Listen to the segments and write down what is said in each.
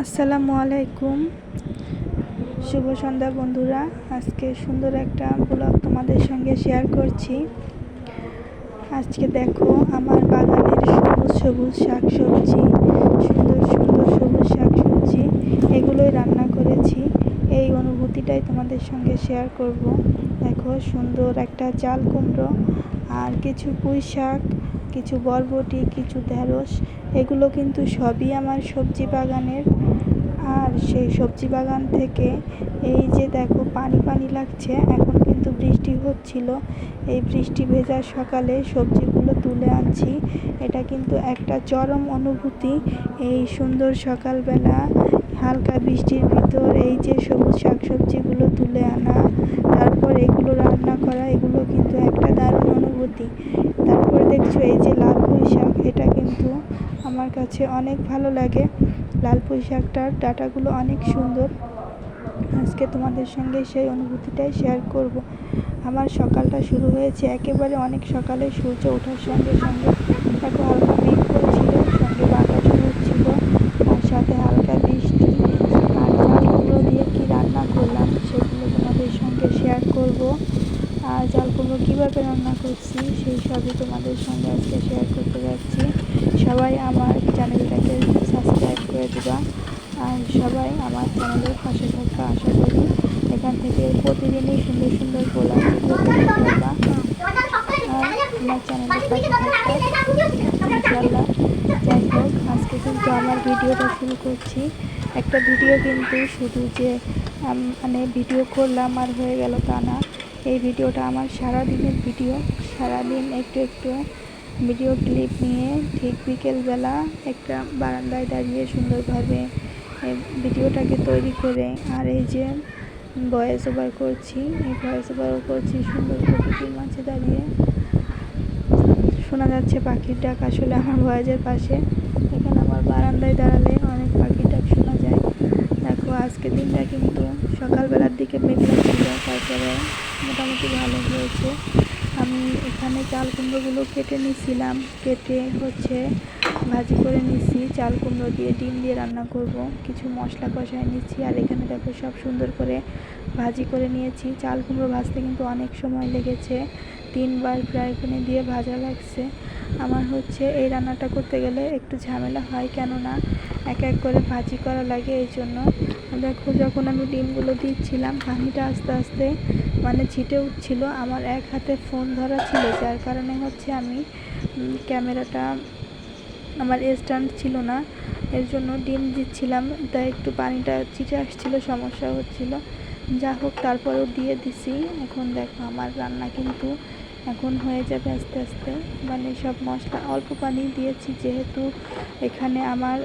আসসালামু আলাইকুম, শুভ সন্ধ্যা বন্ধুরা। আজকে সুন্দর একটা ব্লগ তোমাদের সঙ্গে শেয়ার করছি। আজকে দেখো আমার বাগানের সবুজ সবুজ শাকসবজি, সুন্দর সুন্দর সবুজ শাকসবজি, এগুলোই রান্না করেছি। এই অনুভূতিটাই তোমাদের সঙ্গে শেয়ার করব। দেখো সুন্দর একটা চাল কুমড়ো আর কিছু পুঁই শাক, কিছু বরবটি, কিছু ঢেঁড়স, এগুলো কিন্তু সবই আমার সবজি বাগানের। আর সেই সবজি বাগান থেকে এই যে দেখো পানি পানি লাগছে, এখন কিন্তু বৃষ্টি হচ্ছিল। এই বৃষ্টি ভেজা সকালে সবজিগুলো তুলে আনছি, এটা কিন্তু একটা চরম অনুভূতি। এই সুন্দর সকালবেলা হালকা বৃষ্টির ভিতর এই যে সবুজ শাকসবজিগুলো তুলে আনা, তারপর এগুলো রান্না করা, এগুলো কিন্তু একটা দারুণ অনুভূতি। তারপরে দেখছো এই যে লাল পুঁই শাক, এটা কিন্তু আমার কাছে অনেক ভালো লাগে। লাল পুঁই শাকটার ডাঁটাগুলো অনেক সুন্দর। আজকে তোমাদের সঙ্গে সেই অনুভূতিটাই শেয়ার করব। আমার সকালটা শুরু হয়েছে একেবারে অনেক সকালে, সূর্য ওঠার সঙ্গে সঙ্গে। দেখো হালকা মেঘ করেছিল, সঙ্গে বাতাসও হচ্ছিল, তার সাথে হালকা বৃষ্টি। আর চাল কুমড়ো দিয়ে কী রান্না করলাম সেগুলো তোমাদের সঙ্গে শেয়ার করব। আর চাল কুমড়ো কীভাবে রান্না করছি সেই সবই তোমাদের সঙ্গে আজকে শেয়ার করতে যাচ্ছি। সবাই আমার চ্যানেলটাকে সাবস্ক্রাইব করে দেবা আর সবাই আমার চ্যানেলের পাশে থাকবা। আশা করি এখান থেকে প্রতিদিনই সুন্দর সুন্দর ব্লগ ভিডিও দেখতে পারবা আর আমার চ্যানেলের পাশে থাকবা ইনশাআল্লাহ। যাই হোক, আজকে কিন্তু আমার ভিডিওটা শুরু করছি। একটা ভিডিও কিন্তু শুধু যে মানে ভিডিও করলাম আর হয়ে গেল তা না। এই ভিডিওটা আমার সারাদিনের ভিডিও। সারাদিন একটু একটু ভিডিও ক্লিপ নিয়ে ঠিক বিকেলবেলা একটা বারান্দায় দাঁড়িয়ে সুন্দরভাবে ভিডিওটাকে তৈরি করে, আর এই যে ভয়েস ওভার করছি, এই ভয়েস ওভারও করছি সুন্দর প্রকৃতির মাঝে দাঁড়িয়ে। শোনা যাচ্ছে পাখির ডাক, আসলে আমার ভয়েসের পাশে এখানে আমার বারান্দায় দাঁড়ালে অনেক পাখির ডাক শোনা যায়। দেখো আজকে দিনটা কিন্তু সকালবেলার দিকে মেঘলা ছিল, তারপরে মোটামুটি ভালো হয়েছে। আমি এখানে চাল কুমড়োগুলো কেটে নিয়েছিলাম, কেটে ভাজি করে নিচ্ছি। চাল কুমড়ো দিয়ে ডিম দিয়ে রান্না করব, কিছু মশলা কষায় নিচ্ছি। আর এখানে দেখো সব সুন্দর করে ভাজি করে নিয়েছি। চাল কুমড়ো ভাজতে কিন্তু অনেক সময় লেগেছে, 3বার ফ্রাই প্যানে দিয়ে ভাজা লাগছে। আমার এই রান্নাটা করতে গেলে একটু ঝামেলা হয়, কেননা এক এক করে ভাজি করা লাগে। এই জন্য দেখো যখন আমি ডিমগুলো দিচ্ছিলাম, পানিটা আস্তে আস্তে মানে ছিটে উঠছিল। আমার এক হাতে ফোন ধরা ছিল, যার কারণে আমি ক্যামেরাটা, আমার স্ট্যান্ড ছিল না, এর জন্য ডিম দিচ্ছিলাম, তাই একটু পানিটা ছিটে আসছিল, সমস্যা হচ্ছিল। যা হোক তারপরেও দিয়ে দিছি। এখন দেখো আমার রান্না কিন্তু এখন হয়ে যাবে আস্তে আস্তে। মানে সব মশলা অল্প পানি দিয়েছি, যেহেতু এখানে আমার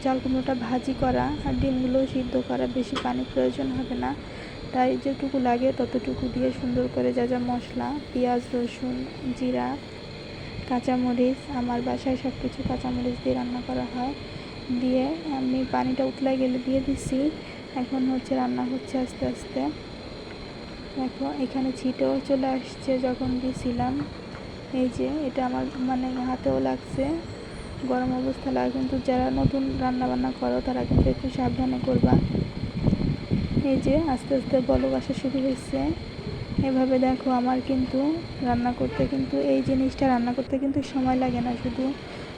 চাল কুমড়োটা ভাজি করা আর ডিমগুলো সিদ্ধ করা, বেশি পানি প্রয়োজন হবে না। তাই যেটুকু লাগে ততটুকু দিয়ে সুন্দর করে যা যা মশলা, পেঁয়াজ, রসুন, জিরা, কাঁচামরিচ, আমার বাসায় সব কিছু কাঁচামরিচ দিয়ে রান্না করা হয়, দিয়ে আমি পানিটা উতলা গেলে দিয়ে দিছি। এখন রান্না হচ্ছে আস্তে আস্তে। দেখো এখানে ছিটেও চলে আসছে যখন দিয়েছিলাম। এই যে এটা আমার মানে হাতেও লাগছে, গরম অবস্থা লাগে, কিন্তু যারা নতুন রান্না বান্না করো তারা কিন্তু একটু সাবধানে করবা। এই যে আস্তে আস্তে বলক আসা শুরু হয়েছে। এভাবে দেখো আমার কিন্তু রান্না করতে কিন্তু এই জিনিসটা রান্না করতে কিন্তু সময় লাগে না, শুধু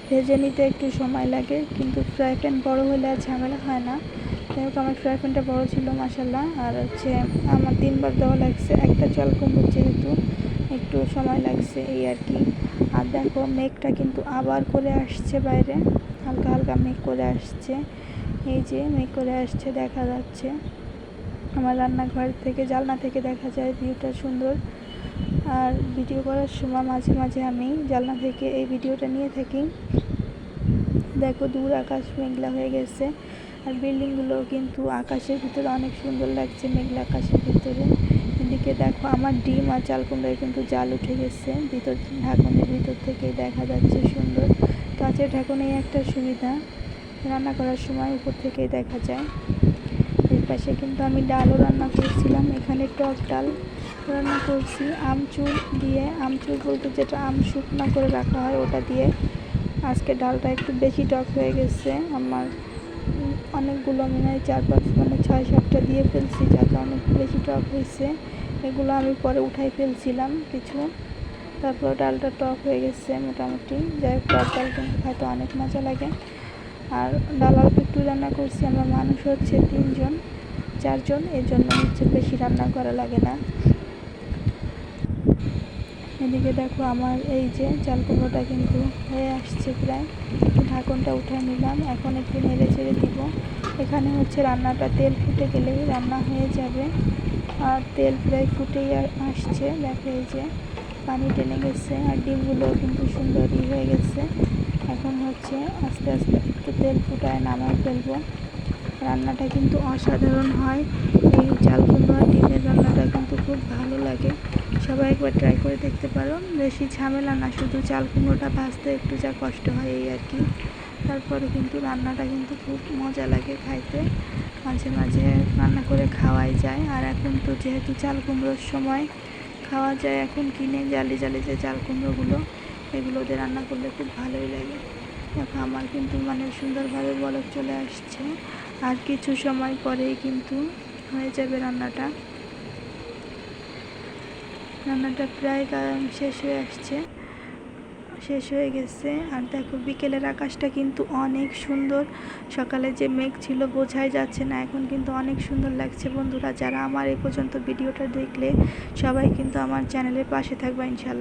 ভেজে নিতে একটু সময় লাগে। কিন্তু ফ্রাই প্যান বড়ো হলে আর ঝামেলা হয় না। যাই হোক আমার ফ্রাই প্যানটা বড়ো ছিল মাশাল্লাহ। আর আমার 3বার দেওয়া লাগছে, একটা চাল কুমড়ো যেহেতু একটু সময় লাগছে এই আর কি। আর দেখো মেঘটা কিন্তু আবার করে আসছে, বাইরে হালকা হালকা মেঘ করে আসছে। এই যে মেঘ করে আসছে, দেখা যাচ্ছে আমার রান্নাঘর থেকে, জানলা থেকে দেখা যায় ভিউটা সুন্দর। আর ভিডিও করার সময় মাঝে মাঝে আমি জানলা থেকে এই ভিডিওটা নিয়ে থাকি। দেখো দূর আকাশ মেঘলা হয়ে গেছে, আর বিল্ডিংগুলো কিন্তু আকাশের ভিতরে অনেক সুন্দর লাগছে, মেঘলা আকাশের ভিতরে। এদিকে দেখো আমার ডিম আর চাল কুমড়োয় কিন্তু জাল উঠে গেছে, ঢাকনের ভিতর থেকেই দেখা যাচ্ছে সুন্দর। কাঁচের ঢাকনেই একটা সুবিধা, রান্না করার সময় উপর থেকেই দেখা যায়। এর পাশে কিন্তু আমি ডালও রান্না করছিলাম, এখানে টক ডাল রান্না করছি আমচুর দিয়ে। আমচুর বলতে যেটা আম শুকনো করে রাখা হয় ওটা দিয়ে। আজকে ডালটা একটু বেশি টক হয়ে গেছে, আমার অনেকগুলো মানে 4-5 মানে 6-7টা দিয়ে ফেলছি, যার কারণে বেশি টক হয়েছে। এগুলো আমি পরে উঠাই ফেলছিলাম কিছু। তারপর ডালটা টক হয়ে গেছে মোটামুটি। যাই হোক, টক ডাল কিন্তু খাইতে অনেক মজা লাগে। আর ডাল অল্প একটু রান্না করছি, আমার মানুষ হচ্ছে 3-4 জন, এর জন্য হচ্ছে বেশি রান্না করা লাগে না। এদিকে দেখো আমার এই যে চাল কুমড়োটা কিন্তু হয়ে আসছে প্রায়। ঢাকনটা উঠে নিলাম, এখন একটু নেড়ে চেড়ে দিব। এখানে হচ্ছে রান্নাটা তেল ফুটে গেলেই রান্না হয়ে যাবে। আর তেল প্রায় ফুটেই আসছে, দেখো এই যে পানি টেনে গেছে, আর ডিমগুলোও কিন্তু সুন্দরই হয়ে গেছে। এখন হচ্ছে আস্তে আস্তে একটু তেল ফুটায় নামাই ফেলবো। রান্নাটা কিন্তু অসাধারণ হয়। এই চাল কুমড়া ডিমের রান্নাটা কিন্তু খুব ভালো লাগে। সবাই একবার ট্রাই করে দেখতে পারো। বেশি ঝামেলা না, শুধু চাল কুমড়োটা ভাজতে একটু যা কষ্ট হয় এই আর কি। তারপরে কিন্তু রান্নাটা কিন্তু খুব মজা লাগে খাইতে। মাঝে মাঝে রান্না করে খাওয়াই যায়। আর এখন তো যেহেতু চাল কুমড়োর সময়, খাওয়া যায় এখন কিনে জালি জালি যে চাল কুমড়োগুলো, এগুলো দিয়ে রান্না করলে খুব ভালোই লাগে। দেখো আমার কিন্তু মানে সুন্দরভাবে বলক চলে আসছে। আর কিছু সময় পরেই কিন্তু হয়ে যাবে রান্নাটা। রান্নাটা প্রায় শেষ হয়ে আসছে, শেষ হয়ে গেছে। আর দেখো বিকেলের আকাশটা কিন্তু অনেক সুন্দর। সকালে যে মেঘ ছিল বোঝাই যাচ্ছে না, এখন কিন্তু অনেক সুন্দর লাগছে। বন্ধুরা, যারা আমার এই পর্যন্ত ভিডিওটা দেখলে সবাই কিন্তু আমার চ্যানেলের পাশে থাকবে ইনশাল্লাহ।